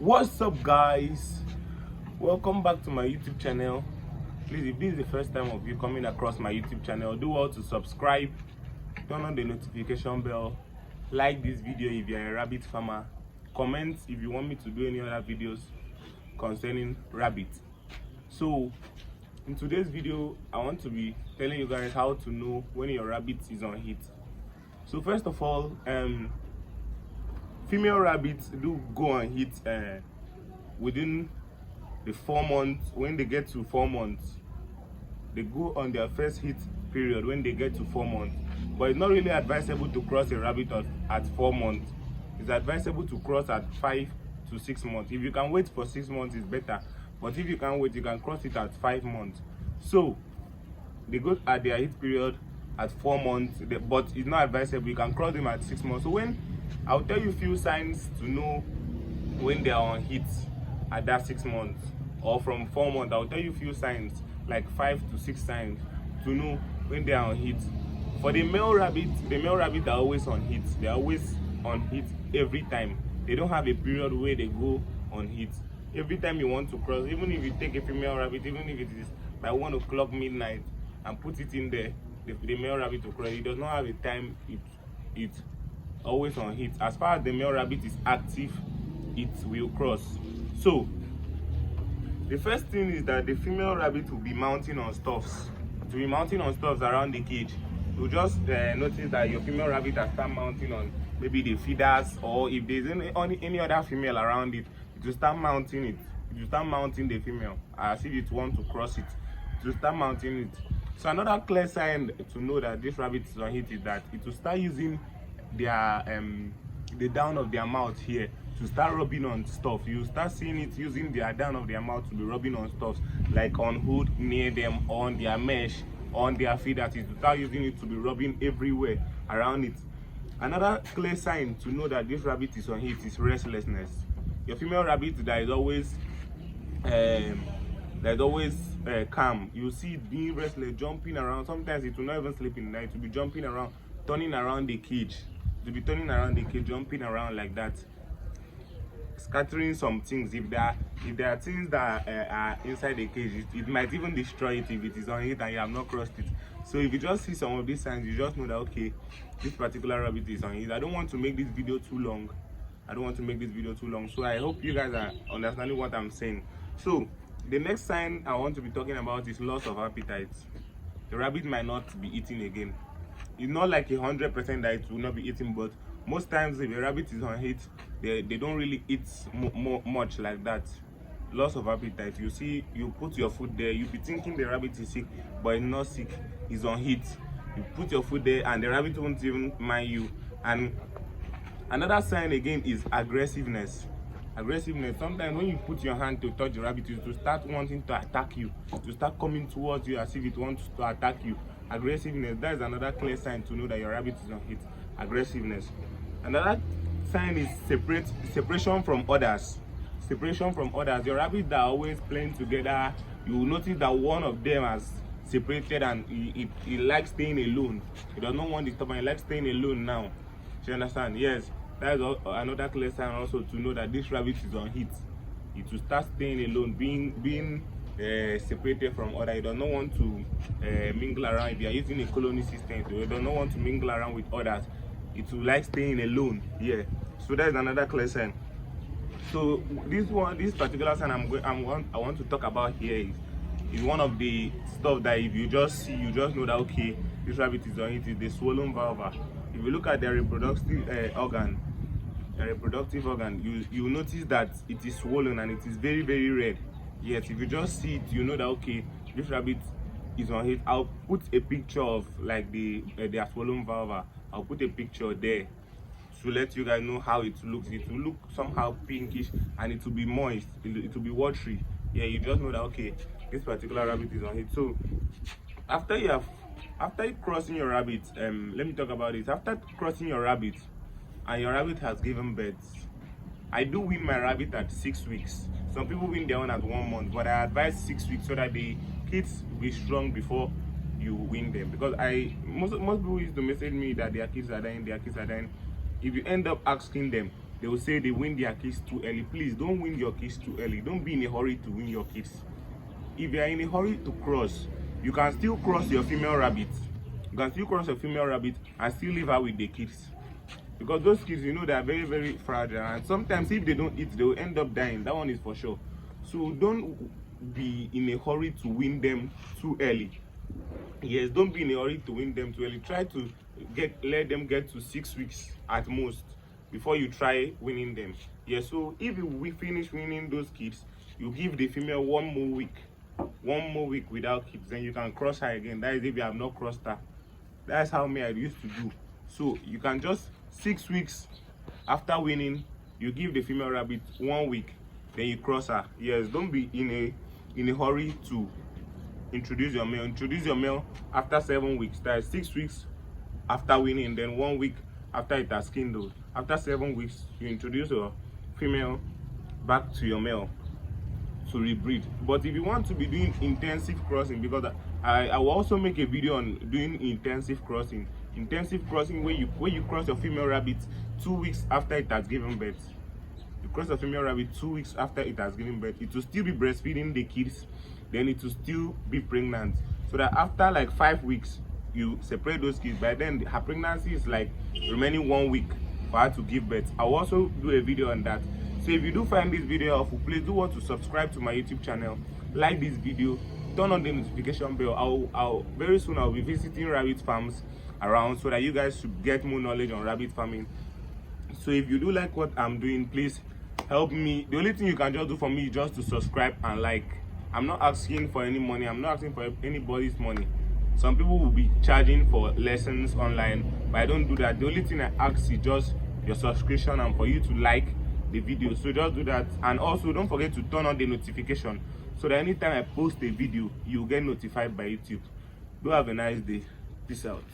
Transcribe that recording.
What's up, guys? Welcome back to my YouTube channel. Please, if this is the first time of you coming across my YouTube channel, do well to subscribe, turn on the notification bell, like this video if you're a rabbit farmer, comment if you want me to do any other videos concerning rabbit. So in today's video, I want to be telling you guys how to know when your rabbit is on heat. So first of all, female rabbits do go on heat within the 4 months. When they get to 4 months, they go on their first heat period when they get to 4 months. But it's not really advisable to cross a rabbit at 4 months. It's advisable to cross at 5 to 6 months. If you can wait for 6 months, it's better. But if you can't wait, you can cross it at 5 months. So they go at their heat period at 4 months, but it's not advisable. You can cross them at 6 months. So when I'll tell you a few signs to know when they are on heat at that 6 months, or from 4 months, I'll tell you a few signs, like 5 to 6 signs to know when they are on heat. For the male rabbit are always on heat. They're always on heat every time. They don't have a period where they go on heat. Every time you want to cross, even if you take a female rabbit, even if it is by 1 o'clock midnight and put it in there, the male rabbit to cross, it does not have a time. It's always on heat. As far as the male rabbit is active, it will cross. So the first thing is that the female rabbit will be mounting on stuffs. To be mounting on stuffs around the cage. You just notice that your female rabbit has start mounting on maybe the feeders, or if there's any other female around it, it will start mounting it. It will start mounting the female as if it wants to cross it. It will start mounting it. So another clear sign to know that this rabbit is on heat is that it will start using their the down of their mouth here to start rubbing on stuff. You start seeing it using their down of their mouth to be rubbing on stuff, like on hood near them, on their mesh, on their feeders. It will start using it to be rubbing everywhere around it. Another clear sign to know that this rabbit is on heat is restlessness. Your female rabbit that is always calm, you see it being restless, jumping around. Sometimes it will not even sleep in the night. It will be jumping around, turning around the cage. It will be turning around the cage, jumping around like that, scattering some things. If there are things that are inside the cage, it might even destroy it if it is on heat and you have not crossed it. So if you just see some of these signs, you just know that okay, this particular rabbit is on heat. I don't want to make this video too long. So I hope you guys are understanding what I'm saying. So the next sign I want to be talking about is loss of appetite. The rabbit might not be eating again. It's not like 100% that it will not be eating, but most times if a rabbit is on heat, they don't really eat much like that. Loss of appetite. You see, you put your food there, you be thinking the rabbit is sick, but it's not sick, it's on heat. You put your food there and the rabbit won't even mind you. And another sign again is aggressiveness. Sometimes when you put your hand to touch the rabbit, it will start wanting to attack you, to start coming towards you as if it wants to attack you. Aggressiveness, that is another clear sign to know that your rabbit is on heat. Aggressiveness. Another sign is separation from others. Your rabbits that are always playing together, you will notice that one of them has separated and he likes staying alone. He does not want disturbance. He likes staying alone now. Do you understand? Yes, that is another clear sign also to know that this rabbit is on heat. It will start staying alone, being separated from others. He does not want to mingle around. If you are using a colony system, he does not want to mingle around with others. It will like staying alone. Yeah. So that is another clear sign. So this particular sign I want to talk about here is one of the stuff that if you just see, you just know that okay, this rabbit is on heat. Is the swollen vulva. If you look at their reproductive organ, you notice that it is swollen and it is very, very red. Yes, if you just see it, you know that okay, this rabbit is on heat. I'll put a picture of like their swollen vulva. I'll put a picture there to let you guys know how it looks. It will look somehow pinkish and it will be moist. It will be watery. Yeah, you just know that okay, this particular rabbit is on heat. So after crossing your rabbit, let me talk about this. After crossing your rabbit and your rabbit has given birth, I do wean my rabbit at 6 weeks. Some people wean their own at 1 month, but I advise 6 weeks so that the kids will be strong before you wean them. Because most people used to message me that their kids are dying. If you end up asking them, they will say they win their kids too early. Please don't win your kids too early. Don't be in a hurry to win your kids. If you are in a hurry to cross, you can still cross your female rabbit. You can still cross your female rabbit and still leave her with the kids, because those kids, you know, they are very, very fragile, and sometimes if they don't eat, they will end up dying. That one is for sure. So don't be in a hurry to win them too early. Yes, don't be in a hurry to win them too early. Try to let them get to 6 weeks at most before you try winning them. Yes, so if you finish winning those kids, you give the female one more week without kids, then you can cross her again. That is if you have not crossed her. That's how me I used to do. So you can just 6 weeks after winning, you give the female rabbit 1 week, then you cross her. Yes, don't be in a hurry to introduce your male. Introduce your male after 7 weeks. That is 6 weeks after winning, then 1 week after it has kindled. After 7 weeks, you introduce your female back to your male to rebreed. But if you want to be doing intensive crossing, because I will also make a video on doing intensive crossing where you cross your female rabbit 2 weeks after it has given birth. You cross your female rabbit 2 weeks after it has given birth. It will still be breastfeeding the kids, then it will still be pregnant, so that after like 5 weeks you separate those kids. By then her pregnancy is like remaining 1 week for her to give birth. I'll also do a video on that. So if you do find this video helpful, please do want to subscribe to my YouTube channel, like this video, turn on the notification bell. I'll very soon I'll be visiting rabbit farms around, so that you guys should get more knowledge on rabbit farming. So if you do like what I'm doing, please help me. The only thing you can just do for me is just to subscribe and like. I'm not asking for any money. I'm not asking for anybody's money. Some people will be charging for lessons online, but I don't do that. The only thing I ask is just your subscription and for you to like the video. So just do that, and also don't forget to turn on the notification so that anytime I post a video, you'll get notified by YouTube. Do have a nice day. Peace out.